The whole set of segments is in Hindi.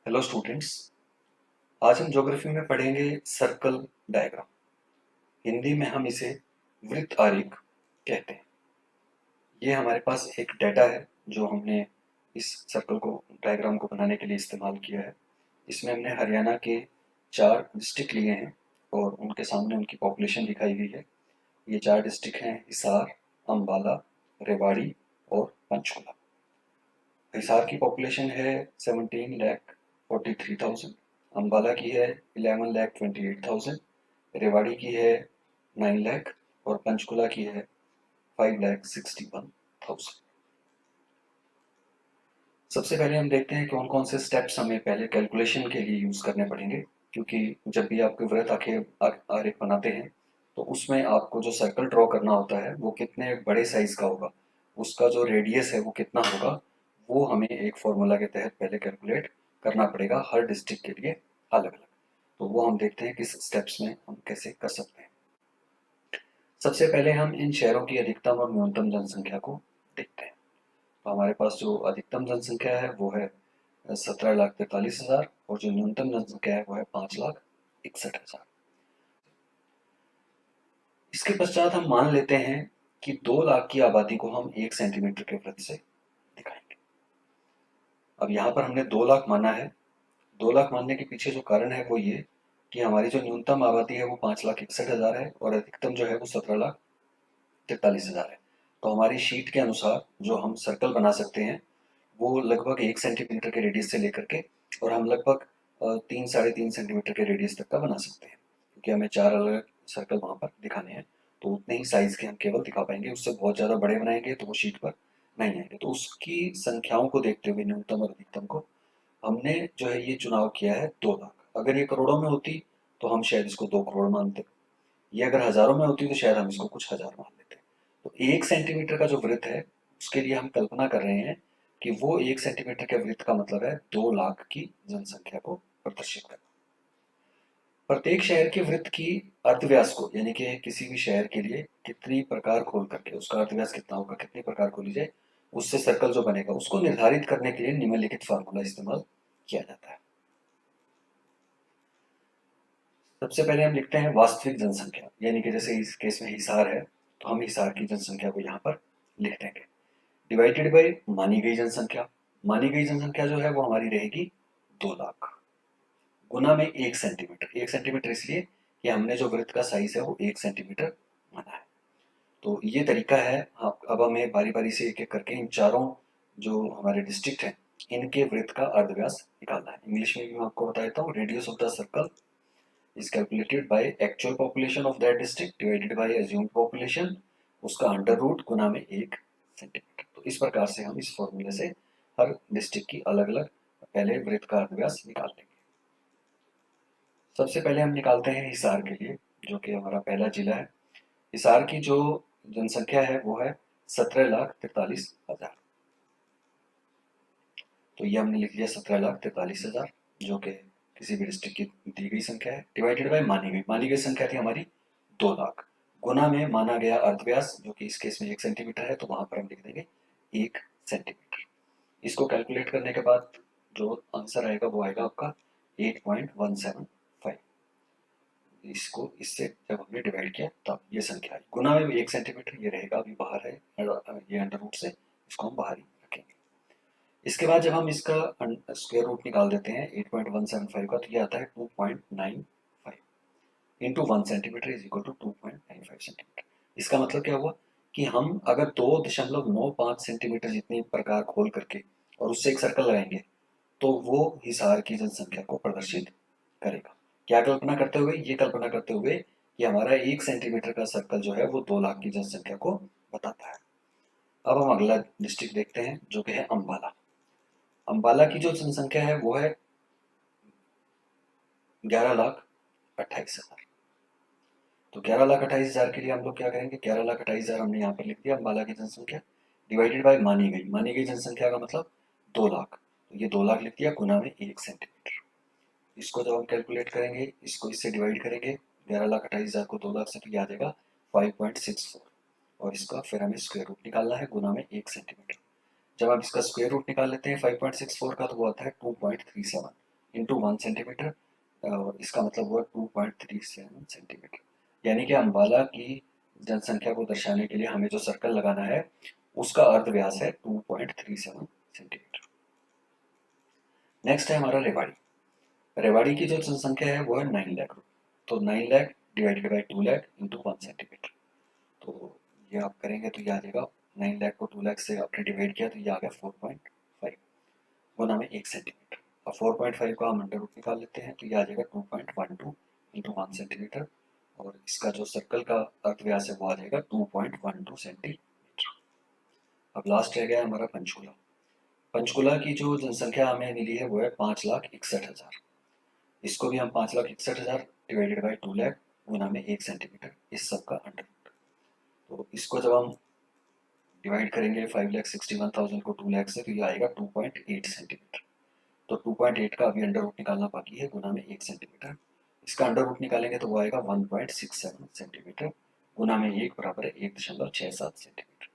Hello students. आज हम ज्योग्राफी में पढ़ेंगे सर्कल डायग्राम। हिंदी में हम इसे वृत्त आरेख कहते हैं। ये हमारे पास एक डाटा है जो हमने इस सर्कल को डायग्राम को बनाने के लिए इस्तेमाल किया है। इसमें हमने हरियाणा के 4 डिस्ट्रिक्ट लिए हैं और उनके सामने उनकी पॉपुलेशन दिखाई गई है। ये 4 डिस्ट्रिक्ट हैं हिसार, अम्बाला, रेवाड़ी और पंचकुला। हिसार की पॉपुलेशन है 17,43,000, अम्बाला की है 11,28,000, रेवाड़ी की है 9 लाख और पंचकुला की है 5,61,000। सबसे पहले हम देखते हैं कौन कौन से स्टेप्स हमें पहले कैलकुलेशन के लिए यूज करने पड़ेंगे, क्योंकि जब भी आपके वृत्त आरेख बनाते हैं तो उसमें आपको जो सर्कल ड्रॉ करना होता है वो कितने बड़े साइज का होगा, उसका जो रेडियस है वो कितना होगा, वो हमें एक फॉर्मूला के तहत पहले कैलकुलेट करना पड़ेगा हर डिस्ट्रिक्ट के लिए अलग अलग। तो वो हम देखते हैं किस स्टेप्स में हम कैसे कर सकते हैं। सबसे पहले हम इन शहरों की अधिकतम और न्यूनतम जनसंख्या को देखते हैं। तो हमारे पास जो अधिकतम जनसंख्या है वो है 17,43,000 और जो न्यूनतम जनसंख्या है वो है 5,61,000। इसके पश्चात हम मान लेते हैं कि 2 लाख की आबादी को हम 1 सेंटीमीटर के वृत्त से दिखाएंगे। अब यहाँ पर हमने 2 लाख माना है। 2 लाख मानने के पीछे जो कारण है वो ये कि हमारी जो न्यूनतम आबादी है वो 5,61,000 है और अधिकतम जो है वो 17,43,000 है। तो हमारी शीट के अनुसार जो हम सर्कल बना सकते हैं वो लगभग 1 सेंटीमीटर के रेडियस से लेकर के और हम लगभग 3 साढ़े 3 सेंटीमीटर के रेडियस तक का बना सकते हैं, क्योंकि हमें 4 अलग सर्कल वहाँ पर दिखाने हैं। तो उतने ही साइज के हम केवल दिखा पाएंगे, उससे बहुत ज़्यादा बड़े बनाएंगे तो वो शीट पर नहीं आएंगे। तो उसकी संख्याओं को देखते हुए न्यूनतम और अधिकतम को हमने जो है ये चुनाव किया है 2 लाख। अगर ये करोड़ों में होती तो हम शायद इसको 2 करोड़ मानते। ये अगर हजारों में होती तो शायद हम इसको कुछ हजार मान लेते। तो 1 सेंटीमीटर का जो वृत्त है उसके लिए हम कल्पना कर रहे हैं कि वो 1 सेंटीमीटर के वृत्त का मतलब है 2 लाख की जनसंख्या को प्रदर्शित करना। प्रत्येक शहर के वृत्त की अर्धव्यास को, यानी कि किसी भी शहर के लिए कितनी प्रकार खोल करके उसका अर्धव्यास कितना होगा, कितनी प्रकार खोली जाए उससे सर्कल जो बनेगा, उसको निर्धारित करने के लिए निम्नलिखित फार्मूला इस्तेमाल किया जाता है। सबसे पहले हम लिखते हैं वास्तविक जनसंख्या, यानी कि जैसे इस केस में हिसार है तो हम हिसार की जनसंख्या को यहाँ पर लिख देंगे, डिवाइडेड बाय मानी गई जनसंख्या। मानी गई जनसंख्या जो है वो हमारी रहेगी 2 लाख, गुना में 1 सेंटीमीटर। 1 सेंटीमीटर इसलिए कि हमने जो वृत्त का साइज है वो 1 सेंटीमीटर माना है। तो ये तरीका है। अब हमें बारी बारी से एक एक करके इन चारों जो हमारे डिस्ट्रिक्ट हैं इनके वृत्त का अर्धव्यास निकालना है। इंग्लिश में भी मैं आपको बता देता हूँ, radius of the circle is calculated by actual population of that district divided by assumed population, उसका अंडर रूट गुना में 1 सेंटीमीटर। तो इस प्रकार से हम इस फॉर्मूले से हर डिस्ट्रिक्ट की अलग अलग पहले वृत्त का अर्धव्यास निकाल लेंगे। सबसे पहले हम निकालते हैं हिसार के लिए, जो कि हमारा पहला जिला है। हिसार की जो जनसंख्या है वो है 17,43,000। तो ये हमने लिख लिया 17,43,000, जो कि किसी भी डिस्ट्रिक्ट की दी गई संख्या है, डिवाइडेड बाय मानी गई संख्या थी हमारी 2 लाख, गुना में माना गया अर्धव्यास जो कि इस केस में 1 सेंटीमीटर है, तो वहां पर हम लिख देंगे 1 सेंटीमीटर। इसको कैलकुलेट करने के बाद जो आंसर आएगा वो आएगा आपका 8.175। इसको इससे जब हमने डिवाइड किया तब ये संख्या आई, गुना में 1 सेंटीमीटर ये रहेगा, अभी बाहर है ये अंडर रूट से, इसको हम बाहर ही रखेंगे। इसके बाद जब हम इसका स्क्वायर रूट निकाल देते हैं 8.175 का, तो ये आता है 2.95 into 1 centimetre is equal to 2.95 centimetre. इसका मतलब क्या हुआ कि हम अगर 2.95 सेंटीमीटर जितनी प्रकार खोल करके और उससे एक सर्कल लगाएंगे तो वो हिसार की जनसंख्या को प्रदर्शित करेगा। क्या कल्पना करते हुए? ये कल्पना करते हुए कि हमारा 1 सेंटीमीटर का सर्कल जो है वो 2 लाख की जनसंख्या को बताता है। अब हम अगला डिस्ट्रिक्ट देखते हैं जो कि है अम्बाला। अम्बाला की जो जनसंख्या है वो है 11,28,000। तो 11,28,000 के लिए हम लोग क्या करेंगे, 11,28,000 हमने यहाँ पर लिख दिया अम्बाला की जनसंख्या, डिवाइडेड बाय मानी गई जनसंख्या का मतलब 2 लाख, तो ये 2 लाख लिख दिया गुना में 1 सेंटीमीटर। इसको जब हम कैलकुलेट करेंगे, इसको इससे डिवाइड करेंगे 11,28,000 को 2 लाख से, तो ये आ जाएगा 5.64 और इसका फिर हमें स्क्वायर रूट निकालना है गुना में 1 सेंटीमीटर। जब आप इसका स्क्वायर रूट निकाल लेते हैं 5.64 का तो वो आता है 2.37 इंटू 1 सेंटीमीटर, और इसका मतलब हुआ 2.37 सेंटीमीटर। यानी कि अम्बाला की जनसंख्या को दर्शाने के लिए हमें जो सर्कल लगाना है उसका अर्ध व्यास है 2.37 सेंटीमीटर। नेक्स्ट है हमारा रेवाड़ी। रेवाड़ी की जो जनसंख्या है वो है 9 लाख। तो 9 lakh divided by 2 lakh into 1 centimetre. तो ये आप करेंगे तो ये आ जाएगा, 9 लाख को 2 लाख से आपने डिवाइड किया तो ये आ गया 4.5 गुना में 1 सेंटीमीटर। अब 4.5 को हम अंडर रूट निकाल लेते हैं तो ये आ जाएगा 2.12 इंटू 1 सेंटीमीटर, और इसका जो सर्कल का अर्ध व्यास है वो आ जाएगा 2.12 सेंटीमीटर। अब लास्ट रह गया हमारा पंचकुला। पंचकुला की जो जनसंख्या हमें मिली है वो है 5,61,000। इसको भी हम 5,61,000 डिवाइडेड बाई 2 लाख गुना में 1 सेंटीमीटर, इस सब का अंडर रूट। तो इसको जब हम डिवाइड करेंगे 5,61,000 को 2 लाख से तो ये आएगा 2.8 सेंटीमीटर। तो 2.8 का अभी अंडर रूट निकालना बाकी है गुना में 1 सेंटीमीटर। इसका अंडर रूट निकालेंगे तो वो आएगा 1.67 सेंटीमीटर गुना में 1 बराबर है 1.67 सेंटीमीटर।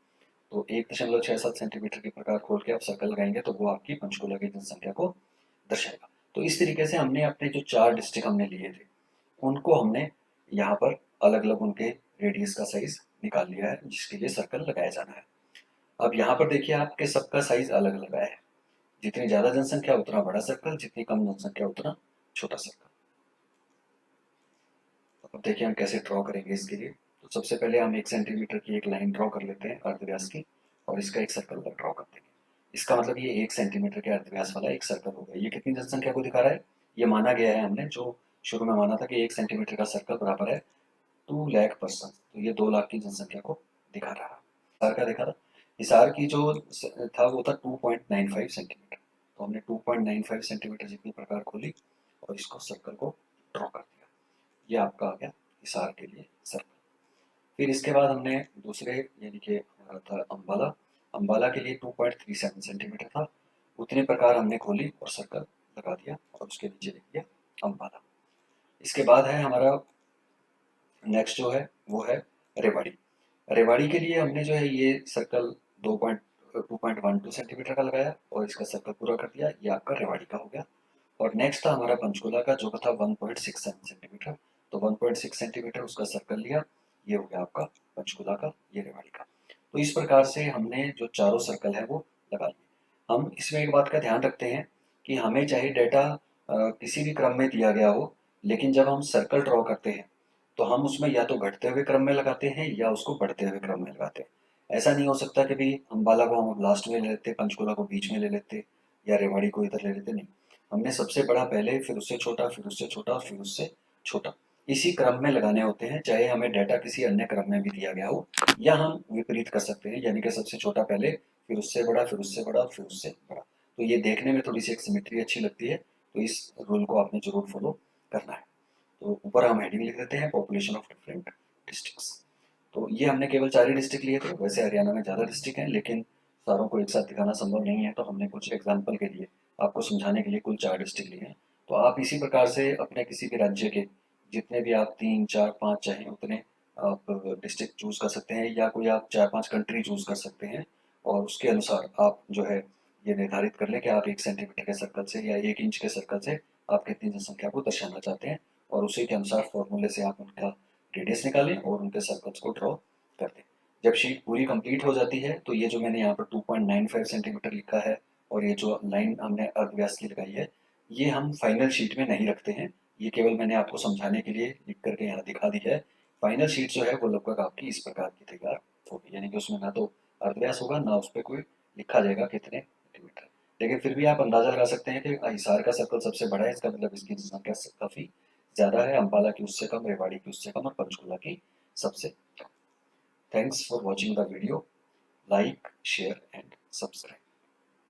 तो 1.67 सेंटीमीटर के प्रकार खोल के आप सर्कल लगाएंगे तो वो आपकी पंचकुला की जनसंख्या को दर्शाएगा। तो इस तरीके से हमने अपने जो 4 डिस्ट्रिक्ट हमने लिए थे उनको हमने यहाँ पर अलग अलग उनके रेडियस का साइज निकाल लिया है जिसके लिए सर्कल लगाया जाना है। अब यहाँ पर देखिए आपके सबका साइज अलग अलग आया है। जितनी ज्यादा जनसंख्या उतना बड़ा सर्कल, जितनी कम जनसंख्या उतना छोटा सर्कल। अब देखिए हम कैसे ड्रॉ करेंगे इसके लिए। तो सबसे पहले हम 1 सेंटीमीटर की एक लाइन ड्रॉ कर लेते हैं अर्धव्यास की, और इसका एक सर्कल ड्रॉ कर देंगे। इसका मतलब ये 1 सेंटीमीटर के अर्धव्यास वाला एक सर्कल होगा। ये कितनी जनसंख्या को दिखा रहा है? ये माना गया है हमने, जो शुरू में माना था कि 1 सेंटीमीटर का सर्कल बराबर है 2 लाख पर्सन। तो ये 2 लाख की जनसंख्या को दिखा रहा है। हिसार का देखा था, हिसार की जो था वो था 2.95 सेंटीमीटर। तो हमने 2.95 सेंटीमीटर जितनी प्रकार खोली और इसको सर्कल को ड्रॉ कर दिया। ये आपका आ गया हिसार के लिए सर्कल। फिर इसके बाद हमने दूसरे यानी कि हमारा था अम्बाला। अम्बाला के लिए 2.37 सेंटीमीटर था। उतने प्रकार हमने खोली और सर्कल लगा दिया और उसके नीचे लिख दिया अम्बाला। इसके बाद है हमारा नेक्स्ट जो है वो है रेवाड़ी। रेवाड़ी के लिए हमने जो है ये सर्कल 2.12 सेंटीमीटर का लगाया और इसका सर्कल पूरा कर दिया। ये आपका रेवाड़ी का हो गया। और नेक्स्ट था हमारा पंचकुला का जो था 1.67 सेंटीमीटर। तो 1.6 सेंटीमीटर उसका सर्कल लिया। ये हो गया आपका पंचकुला का, ये रेवाड़ी का। तो इस प्रकार से हमने जो चारों सर्कल है वो लगा लिए। हम इसमें एक बात का ध्यान रखते हैं कि हमें चाहे डेटा किसी भी क्रम में दिया गया हो, लेकिन जब हम सर्कल ड्रॉ करते हैं तो हम उसमें या तो घटते हुए क्रम में लगाते हैं या उसको बढ़ते हुए क्रम में लगाते हैं। ऐसा नहीं हो सकता कि भाई अम्बाला को हम लास्ट में ले लेते, पंचकुला को बीच में ले लेते, या रेवाड़ी को इधर ले लेते। नहीं, हमने सबसे बड़ा पहले, फिर उससे छोटा, फिर उससे छोटा, फिर उससे छोटा, इसी क्रम में लगाने होते हैं। चाहे हमें डाटा किसी अन्य क्रम में भी दिया गया हो, या हम विपरीत कर सकते हैं, यानी कि सबसे छोटा पहले, फिर उससे बड़ा, फिर उससे बड़ा, फिर उससे बड़ा। तो ये देखने में थोड़ी सी एक सिमेट्री अच्छी लगती है। तो इस रूल को आपने जरूर फॉलो करना है। तो ऊपर हम हेडिंग लिख देते हैं पॉपुलेशन ऑफ डिफरेंट डिस्ट्रिक्ट्स। तो ये हमने केवल 4 ही डिस्ट्रिक्ट लिए थे। वैसे हरियाणा में ज़्यादा डिस्ट्रिक्ट हैं, लेकिन सारों को एक साथ दिखाना संभव नहीं है, तो हमने कुछ एग्जाम्पल के लिए, आपको समझाने के लिए कुल 4 डिस्ट्रिक्ट लिए हैं। तो आप इसी प्रकार से अपने किसी भी राज्य के जितने भी आप 3, 4, 5 चाहें उतने आप डिस्ट्रिक्ट चूज कर सकते हैं, या कोई आप 4-5 कंट्री चूज कर सकते हैं, और उसके अनुसार आप जो है ये निर्धारित कर लें कि आप 1 सेंटीमीटर के सर्कल से या 1 इंच के सर्कल से आप कितनी जनसंख्या को दर्शाना चाहते हैं, और उसी के अनुसार फॉर्मूले से आप उनका रेडियस निकालें और उनके सर्कल्स को ड्रॉ कर दें। जब शीट पूरी कंप्लीट हो जाती है तो ये जो मैंने यहाँ पर 2.95 सेंटीमीटर लिखा है और ये जो लाइन हमने अर्धव्यास की लगाई है, ये हम फाइनल शीट में नहीं रखते हैं। ये केवल मैंने आपको समझाने के लिए लिख करके यहाँ दिखा दी है। फाइनल शीट जो है वो लगभग आपकी इस प्रकार की तैयार होगी, यानी कि उसमें ना तो अर्धव्यास होगा, ना उस पर कोई लिखा जाएगा कितने सेंटीमीटर। लेकिन फिर भी आप अंदाजा लगा सकते हैं कि हिसार का सर्कल सबसे बड़ा है, इसका मतलब इसकी जनसंख्या काफी ज्यादा है। अम्बाला की उससे कम, रेवाड़ी की उससे कम, और पंचकुला की सबसे कम। Thanks for watching the video. Like, share and subscribe.